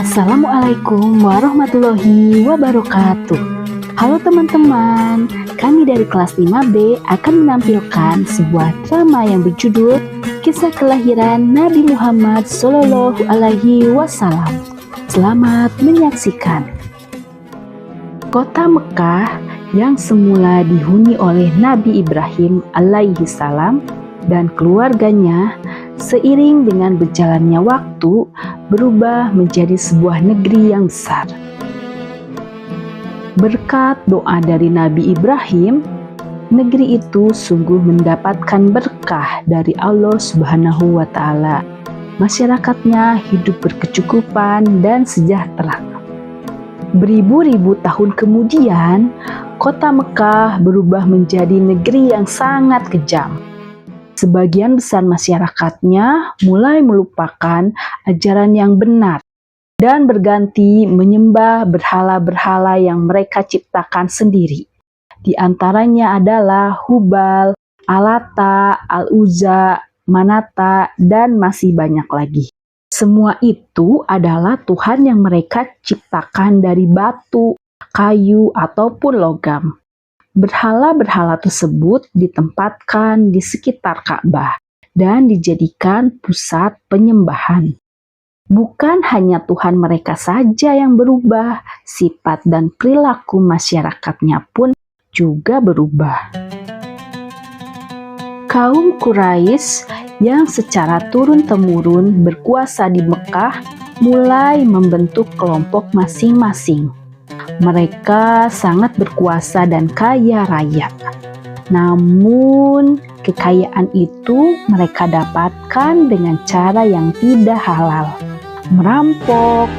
Assalamualaikum warahmatullahi wabarakatuh. Halo teman-teman, kami dari kelas 5B akan menampilkan sebuah drama yang berjudul Kisah Kelahiran Nabi Muhammad Sallallahu Alaihi Wasallam. Selamat menyaksikan. Kota Mekah yang semula dihuni oleh Nabi Ibrahim alaihi salam dan keluarganya, seiring dengan berjalannya waktu, berubah menjadi sebuah negeri yang besar. Berkat doa dari Nabi Ibrahim, negeri itu sungguh mendapatkan berkah dari Allah Subhanahu wa Ta'ala. Masyarakatnya hidup berkecukupan dan sejahtera. Beribu-ribu tahun kemudian, kota Mekah berubah menjadi negeri yang sangat kejam. Sebagian besar masyarakatnya mulai melupakan ajaran yang benar dan berganti menyembah berhala-berhala yang mereka ciptakan sendiri. Di antaranya adalah Hubal, Alata, Al-Uzza, Manata, dan masih banyak lagi. Semua itu adalah Tuhan yang mereka ciptakan dari batu, kayu, ataupun logam. Berhala-berhala tersebut ditempatkan di sekitar Ka'bah dan dijadikan pusat penyembahan. Bukan hanya Tuhan mereka saja yang berubah, sifat dan perilaku masyarakatnya pun juga berubah. Kaum Quraisy yang secara turun-temurun berkuasa di Mekah mulai membentuk kelompok masing-masing. Mereka sangat berkuasa dan kaya raya. Namun, kekayaan itu mereka dapatkan dengan cara yang tidak halal. Merampok,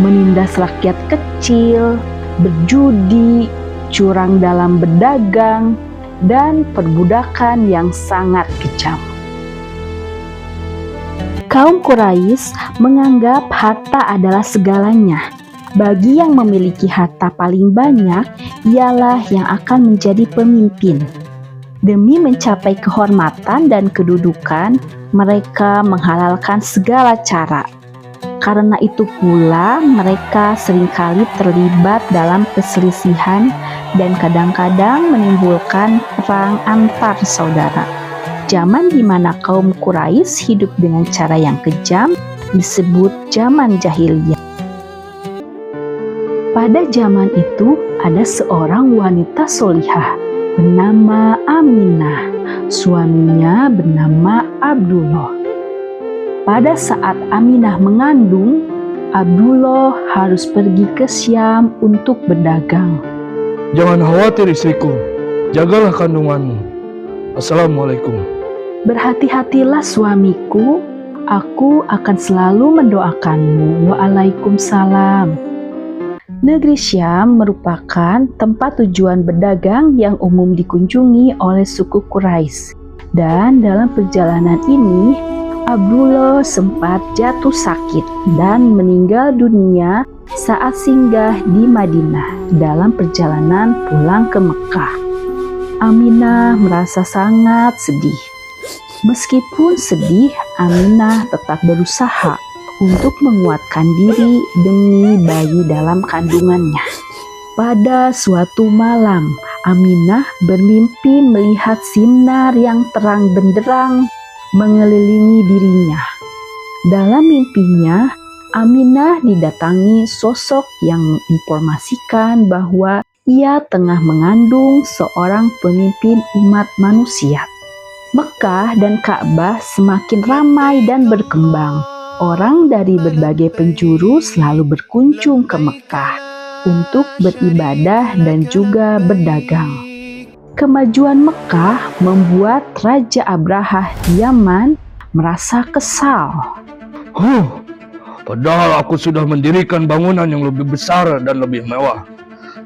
menindas rakyat kecil, berjudi, curang dalam berdagang, dan perbudakan yang sangat kejam. Kaum Quraisy menganggap harta adalah segalanya. Bagi yang memiliki harta paling banyak, ialah yang akan menjadi pemimpin. Demi mencapai kehormatan dan kedudukan, mereka menghalalkan segala cara. Karena itu pula, mereka seringkali terlibat dalam perselisihan dan kadang-kadang menimbulkan perang antar saudara. Zaman di mana kaum Quraisy hidup dengan cara yang kejam disebut zaman jahiliyah. Pada zaman itu ada seorang wanita solihah bernama Aminah, suaminya bernama Abdullah. Pada saat Aminah mengandung, Abdullah harus pergi ke Syam untuk berdagang. Jangan khawatir istriku, jagalah kandunganmu. Assalamualaikum. Berhati-hatilah suamiku, aku akan selalu mendoakanmu. Waalaikumsalam. Negeri Syam merupakan tempat tujuan berdagang yang umum dikunjungi oleh suku Quraisy. Dan dalam perjalanan ini, Abdullah sempat jatuh sakit dan meninggal dunia saat singgah di Madinah dalam perjalanan pulang ke Mekah. Aminah merasa sangat sedih. Meskipun sedih, Aminah tetap berusaha untuk menguatkan diri demi bayi dalam kandungannya. Pada suatu malam, Aminah bermimpi melihat sinar yang terang benderang mengelilingi dirinya. Dalam mimpinya, Aminah didatangi sosok yang menginformasikan bahwa ia tengah mengandung seorang pemimpin umat manusia. Mekah dan Ka'bah semakin ramai dan berkembang. Orang dari berbagai penjuru selalu berkunjung ke Mekah untuk beribadah dan juga berdagang. Kemajuan Mekah membuat Raja Abrahah di Yaman merasa kesal. Padahal aku sudah mendirikan bangunan yang lebih besar dan lebih mewah.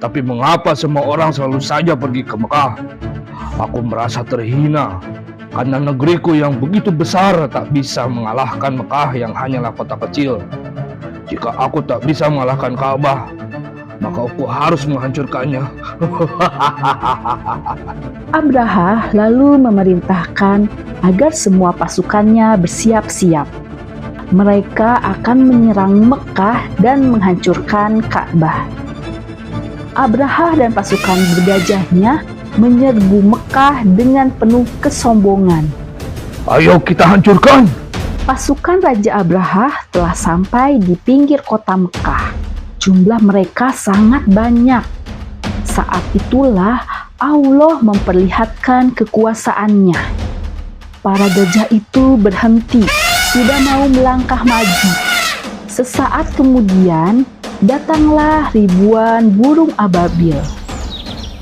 Tapi mengapa semua orang selalu saja pergi ke Mekah? Aku merasa terhina karena negeriku yang begitu besar tak bisa mengalahkan Mekah yang hanyalah kota kecil. Jika aku tak bisa mengalahkan Ka'bah, maka aku harus menghancurkannya. Abrahah lalu memerintahkan agar semua pasukannya bersiap-siap. mereka akan menyerang Mekah dan menghancurkan Ka'bah. Abraha dan pasukan bergajahnya menyerbu Mekah dengan penuh kesombongan. Ayo kita hancurkan. Pasukan Raja Abraha telah sampai di pinggir kota Mekah. Jumlah mereka sangat banyak. Saat itulah Allah memperlihatkan kekuasaannya. Para gajah itu berhenti, tidak mau melangkah maju. Sesaat kemudian, datanglah ribuan burung ababil.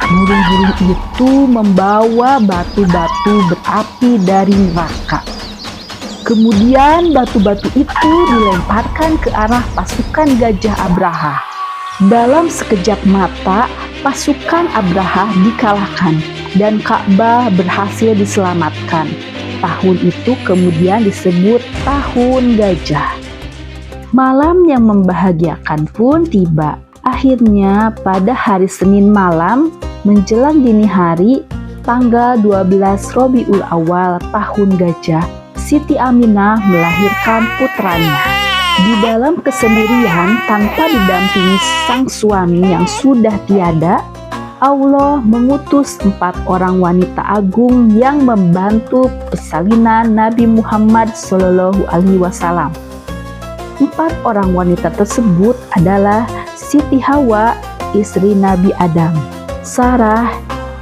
Burung-burung itu membawa batu-batu berapi dari neraka. Kemudian batu-batu itu dilemparkan ke arah pasukan gajah Abraha. Dalam sekejap mata, pasukan Abraha dikalahkan dan Ka'bah berhasil diselamatkan. Tahun itu kemudian disebut Tahun Gajah. Malam yang membahagiakan pun tiba. Akhirnya pada hari Senin malam menjelang dini hari, tanggal 12 Rabiul Awal Tahun Gajah, Siti Aminah melahirkan putranya. Di dalam kesendirian tanpa didampingi sang suami yang sudah tiada, Allah mengutus 4 orang wanita agung yang membantu persalinan Nabi Muhammad SAW. 4 orang wanita tersebut adalah Siti Hawa, istri Nabi Adam, Sarah,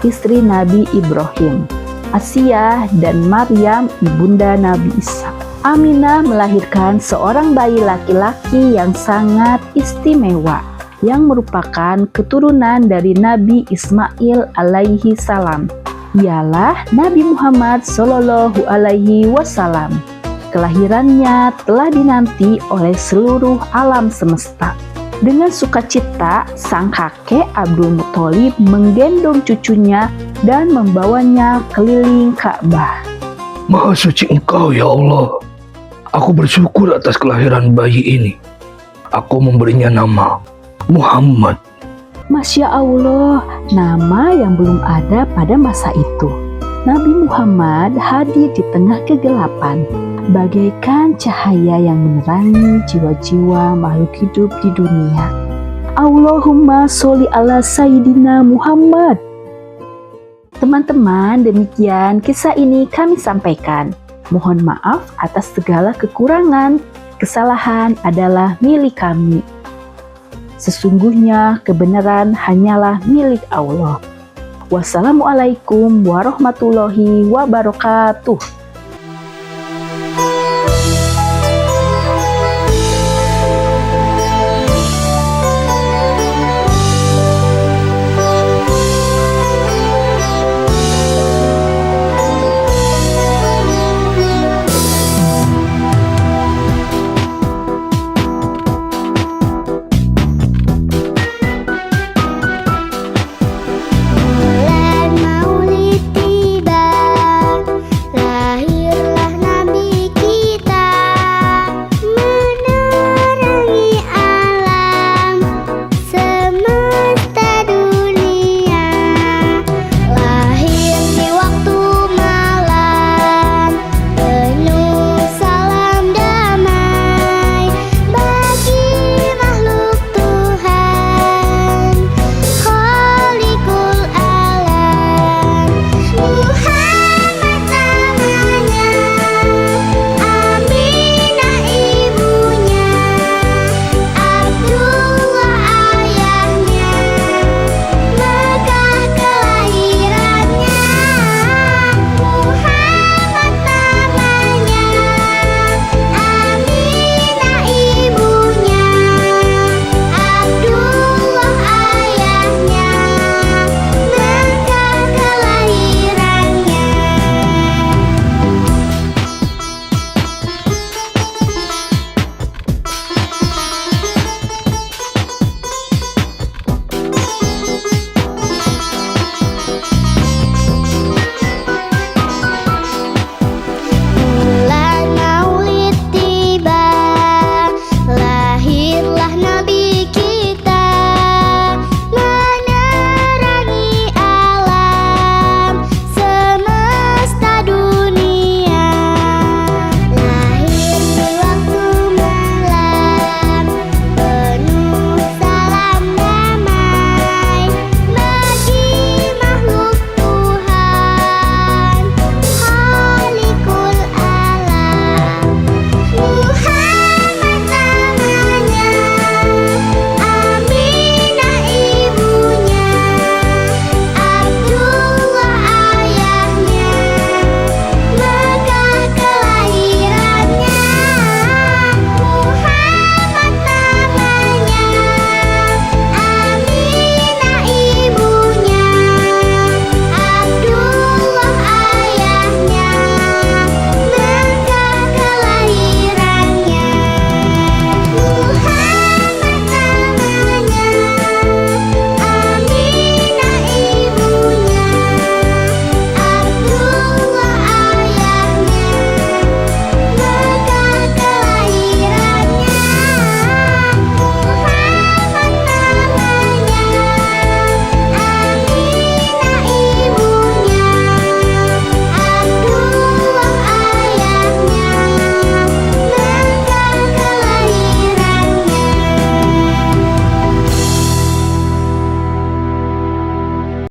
istri Nabi Ibrahim, Asia, dan Maryam, ibunda Nabi Isa. Aminah melahirkan seorang bayi laki-laki yang sangat istimewa, yang merupakan keturunan dari Nabi Ismail alaihi salam. Ialah Nabi Muhammad sallallahu alaihi wasallam. Kelahirannya telah dinanti oleh seluruh alam semesta. Dengan sukacita, sang kakek Abdul Muthalib menggendong cucunya dan membawanya keliling Ka'bah. Maha suci Engkau ya Allah. Aku bersyukur atas kelahiran bayi ini. Aku memberinya nama Muhammad. Masya Allah, nama yang belum ada pada masa itu. Nabi Muhammad hadir di tengah kegelapan, bagaikan cahaya yang menerangi jiwa-jiwa makhluk hidup di dunia. Allahumma sholli ala Sayyidina Muhammad. Teman-teman, demikian kisah ini kami sampaikan. Mohon maaf atas segala kekurangan. Kesalahan adalah milik kami. Sesungguhnya kebenaran hanyalah milik Allah. Wassalamualaikum warahmatullahi wabarakatuh.